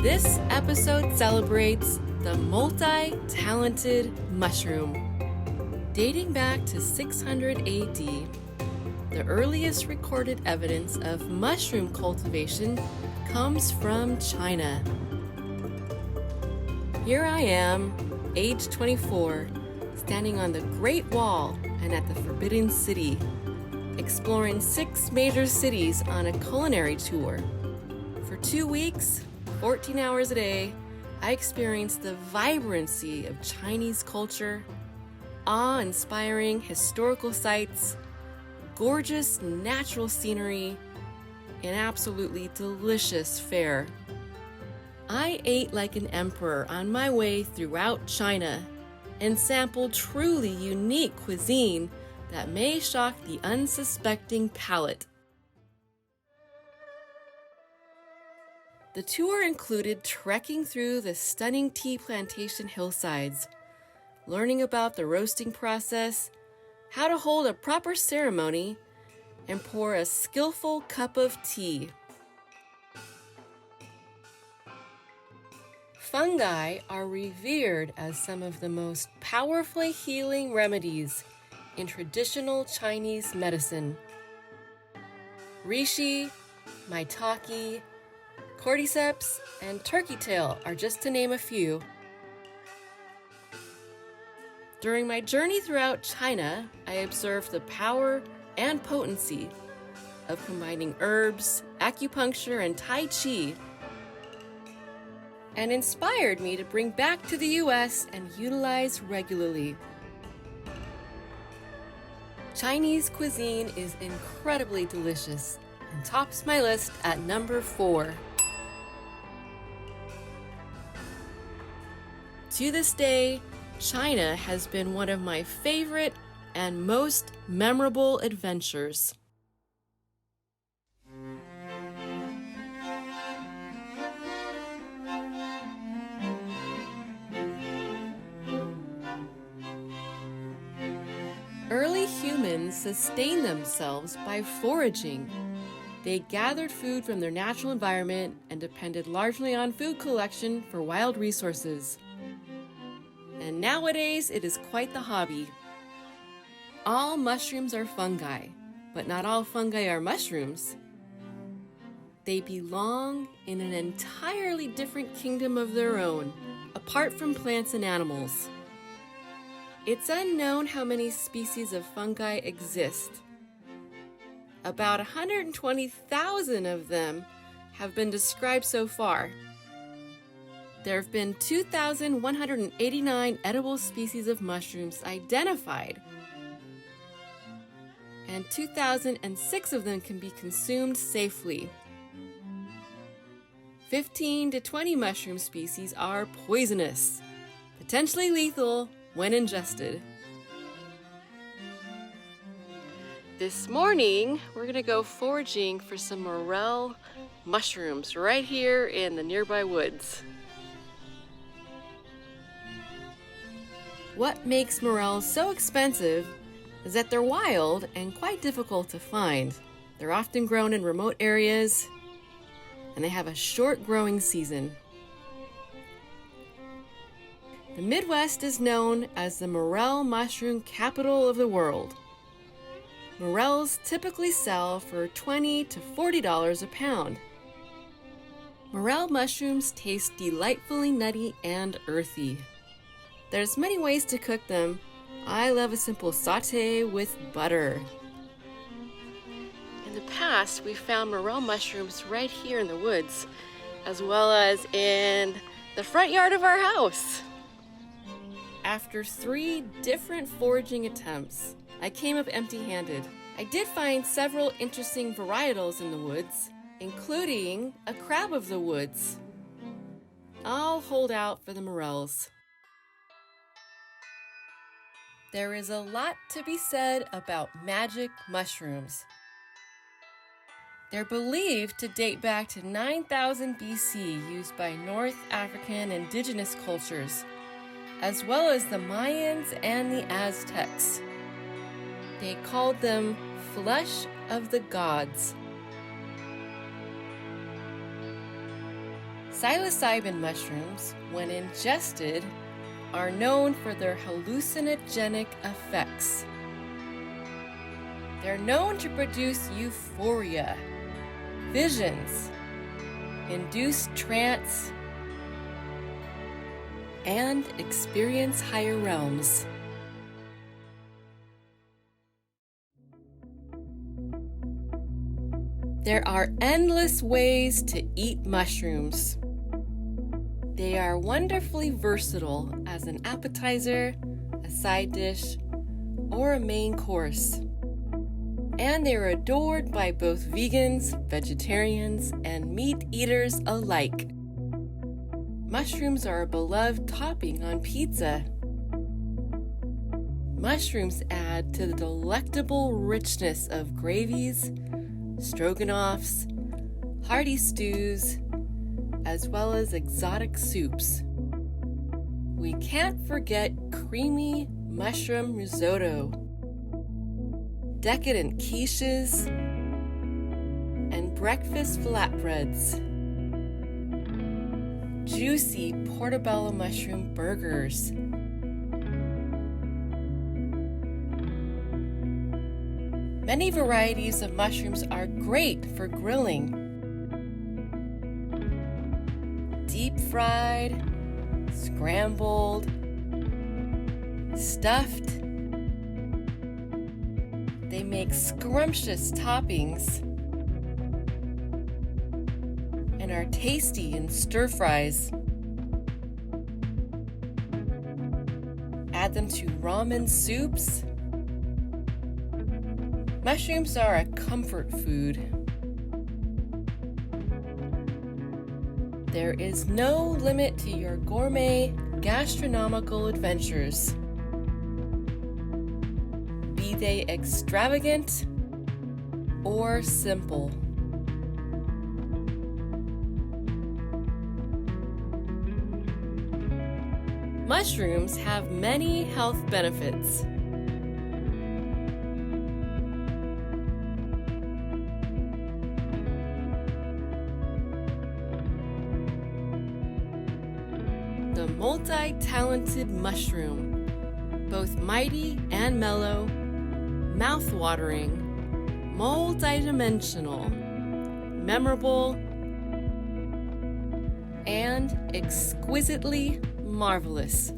This episode celebrates the multi-talented mushroom. Dating back to 600 AD, the earliest recorded evidence of mushroom cultivation comes from China. Here I am, age 24, standing on the Great Wall and at the Forbidden City, exploring 6 major cities on a culinary tour. For 2 weeks, 14 hours a day, I experienced the vibrancy of Chinese culture, awe-inspiring historical sites, gorgeous natural scenery, and absolutely delicious fare. I ate like an emperor on my way throughout China and sampled truly unique cuisine that may shock the unsuspecting palate. The tour included trekking through the stunning tea plantation hillsides, learning about the roasting process, how to hold a proper ceremony, and pour a skillful cup of tea. Fungi are revered as some of the most powerfully healing remedies in traditional Chinese medicine. Reishi, maitake, cordyceps, and turkey tail are just to name a few. During my journey throughout China, I observed the power and potency of combining herbs, acupuncture, and Tai Chi, and inspired me to bring back to the US and utilize regularly. Chinese cuisine is incredibly delicious and tops my list at number 4. To this day, China has been one of my favorite and most memorable adventures. Early humans sustained themselves by foraging. They gathered food from their natural environment and depended largely on food collection for wild resources. And nowadays, it is quite the hobby. All mushrooms are fungi, but not all fungi are mushrooms. They belong in an entirely different kingdom of their own, apart from plants and animals. It's unknown how many species of fungi exist. About 120,000 of them have been described so far. There have been 2,189 edible species of mushrooms identified, and 2,006 of them can be consumed safely. 15 to 20 mushroom species are poisonous, potentially lethal when ingested. This morning, we're gonna go foraging for some morel mushrooms right here in the nearby woods. What makes morels so expensive is that they're wild and quite difficult to find. They're often grown in remote areas, and they have a short growing season. The Midwest is known as the morel mushroom capital of the world. Morels typically sell for $20 to $40 a pound. Morel mushrooms taste delightfully nutty and earthy. There's many ways to cook them. I love a simple sauté with butter. In the past, we found morel mushrooms right here in the woods, as well as in the front yard of our house. After 3 different foraging attempts, I came up empty-handed. I did find several interesting varietals in the woods, including a crab of the woods. I'll hold out for the morels. There is a lot to be said about magic mushrooms. They're believed to date back to 9,000 BC, used by North African indigenous cultures, as well as the Mayans and the Aztecs. They called them flesh of the gods. Psilocybin mushrooms, when ingested, are known for their hallucinogenic effects. They're known to produce euphoria, visions, induce trance, and experience higher realms. There are endless ways to eat mushrooms. They are wonderfully versatile as an appetizer, a side dish, or a main course. And they are adored by both vegans, vegetarians, and meat eaters alike. Mushrooms are a beloved topping on pizza. Mushrooms add to the delectable richness of gravies, stroganoffs, hearty stews, as well as exotic soups. We can't forget creamy mushroom risotto, decadent quiches, and breakfast flatbreads, juicy portobello mushroom burgers, many varieties of mushrooms are great for grilling. Deep fried, scrambled, stuffed. They make scrumptious toppings and are tasty in stir fries. Add them to ramen soups. Mushrooms are a comfort food. There is no limit to your gourmet gastronomical adventures, be they extravagant or simple. Mushrooms have many health benefits. The multi-talented mushroom, both mighty and mellow, mouth-watering, multi-dimensional, memorable, and exquisitely marvelous.